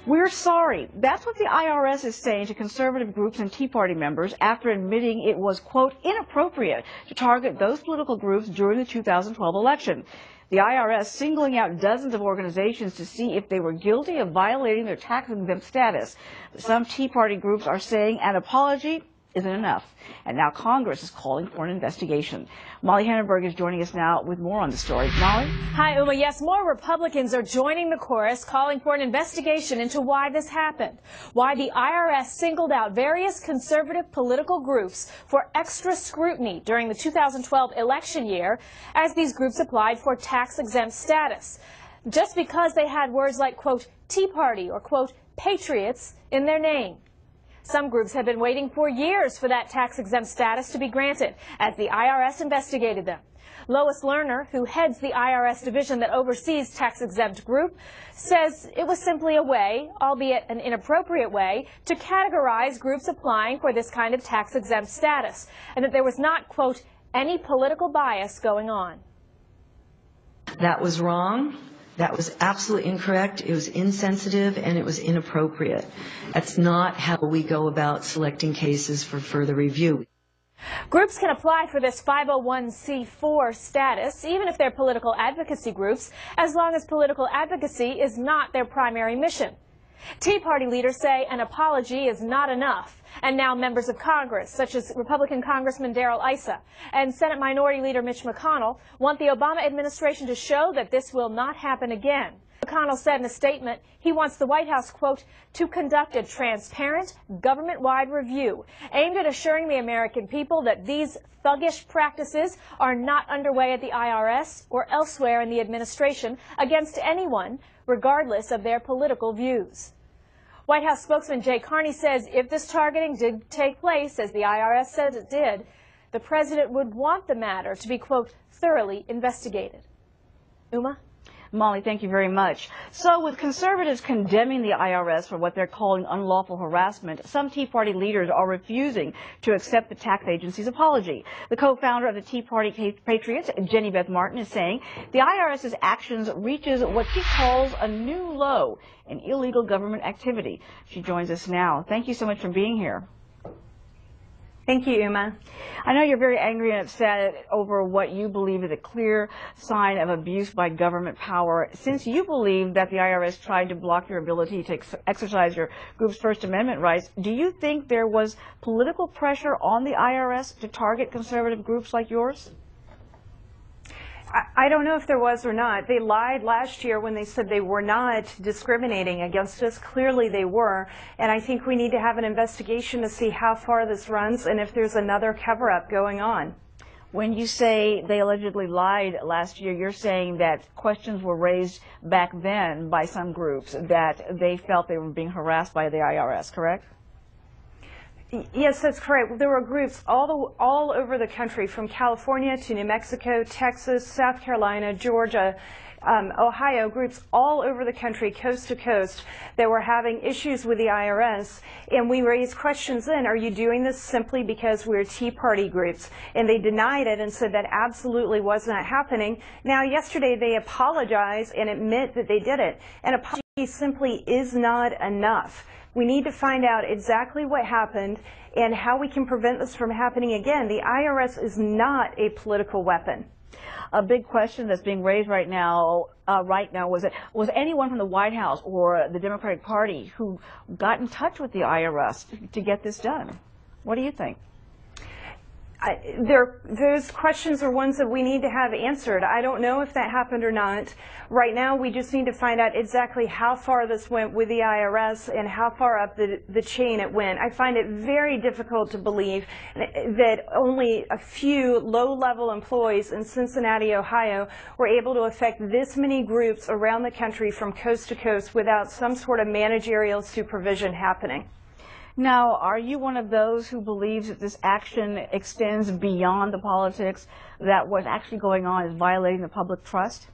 We're sorry. That's what the IRS is saying to conservative groups and Tea Party members after admitting it was, quote, inappropriate to target those political groups during the 2012 election. The IRS singling out dozens of organizations to see if they were guilty of violating their tax-exempt status. Some Tea Party groups are saying an apology isn't enough. And now Congress is calling for an investigation. Molly Hannenberg is joining us now with more on the story. Molly? Hi, Uma. Yes, more Republicans are joining the chorus calling for an investigation into why this happened, why the IRS singled out various conservative political groups for extra scrutiny during the 2012 election year as these groups applied for tax-exempt status, just because they had words like, quote, Tea Party or, quote, Patriots in their name. Some groups have been waiting for years for that tax-exempt status to be granted as the IRS investigated them. Lois Lerner, who heads the IRS division that oversees tax-exempt group, says it was simply a way, albeit an inappropriate way, to categorize groups applying for this kind of tax-exempt status, and that there was not, quote, any political bias going on. That was wrong. That was absolutely incorrect. It was insensitive and it was inappropriate. That's not how we go about selecting cases for further review. Groups can apply for this 501c4 status, even if they're political advocacy groups, as long as political advocacy is not their primary mission. Tea Party leaders say an apology is not enough, and now members of Congress, such as Republican Congressman Darrell Issa and Senate Minority Leader Mitch McConnell, want the Obama administration to show that this will not happen again. McConnell said in a statement he wants the White House, quote, to conduct a transparent, government-wide review aimed at assuring the American people that these thuggish practices are not underway at the IRS or elsewhere in the administration against anyone, regardless of their political views. White House spokesman Jay Carney says if this targeting did take place, as the IRS says it did, the president would want the matter to be, quote, thoroughly investigated. Uma? Molly, thank you very much. So with conservatives condemning the IRS for what they're calling unlawful harassment, some Tea Party leaders are refusing to accept the tax agency's apology. The co-founder of the Tea Party Patriots, Beth Martin, is saying the IRS's actions reaches what she calls a new low in illegal government activity. She joins us now. Thank you so much for being here. Thank you, Uma. I know you're very angry and upset over what you believe is a clear sign of abuse by government power. Since you believe that the IRS tried to block your ability to exercise your group's First Amendment rights, do you think there was political pressure on the IRS to target conservative groups like yours? I don't know if there was or not. They lied last year when they said they were not discriminating against us. Clearly they were. And I think we need to have an investigation to see how far this runs and if there's another cover-up going on. When you say they allegedly lied last year, you're saying that questions were raised back then by some groups that they felt they were being harassed by the IRS, correct? Yes, that's correct. There were groups all over the country, from California to New Mexico, Texas, South Carolina, Georgia, Ohio, groups all over the country, coast to coast, that were having issues with the IRS. And we raised questions then, are you doing this simply because we're Tea Party groups? And they denied it and said that absolutely was not happening. Now, yesterday they apologize and admit that they did it. An apology simply is not enough. We need to find out exactly what happened and how we can prevent this from happening again. The IRS is not a political weapon. A big question that's being raised right now was anyone from the White House or the Democratic Party who got in touch with the IRS to get this done? What do you think? Those questions are ones that we need to have answered. I don't know if that happened or not. Right now, we just need to find out exactly how far this went with the IRS and how far up the chain it went. I find it very difficult to believe that only a few low-level employees in Cincinnati, Ohio, were able to affect this many groups around the country from coast to coast without some sort of managerial supervision happening. Now, are you one of those who believes that this action extends beyond the politics, that what's actually going on is violating the public trust?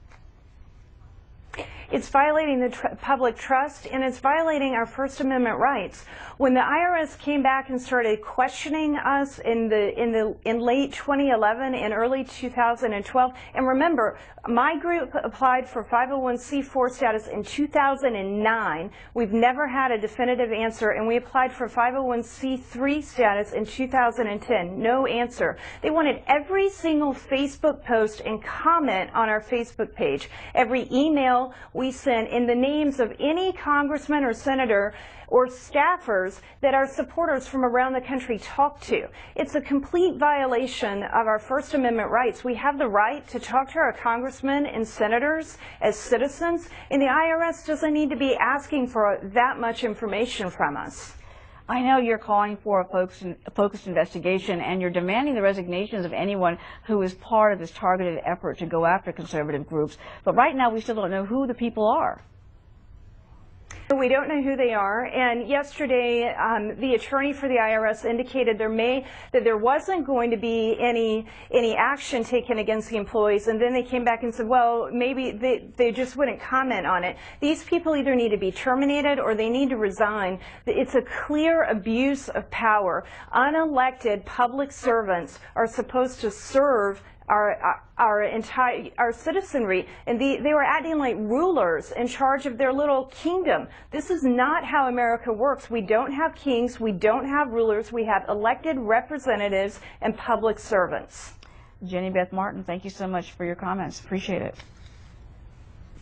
It's violating the public trust, and it's violating our First Amendment rights. When the IRS came back and started questioning us in late 2011 and early 2012, and remember, my group applied for 501c4 status in 2009. We've never had a definitive answer, and we applied for 501c3 status in 2010. No answer. They wanted every single Facebook post and comment on our Facebook page, every email we sent in the names of any congressman or senator or staffers that our supporters from around the country talk to. It's a complete violation of our First Amendment rights. We have the right to talk to our congressmen and senators as citizens, and the IRS doesn't need to be asking for that much information from us. I know you're calling for a focused investigation, and you're demanding the resignations of anyone who is part of this targeted effort to go after conservative groups. But right now, we still don't know who the people are. We don't know who they are, and yesterday the attorney for the IRS indicated that there wasn't going to be any action taken against the employees, and then they came back and said, well, maybe they just wouldn't comment on it. These people either need to be terminated or they need to resign. It's a clear abuse of power. Unelected public servants are supposed to serve our citizenry, and they were acting like rulers in charge of their little kingdom. This is not how America works. We don't have kings, we don't have rulers, we have elected representatives and public servants. Jenny Beth Martin, thank you so much for your comments. Appreciate it.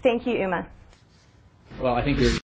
Thank you, Uma. Well, I think you're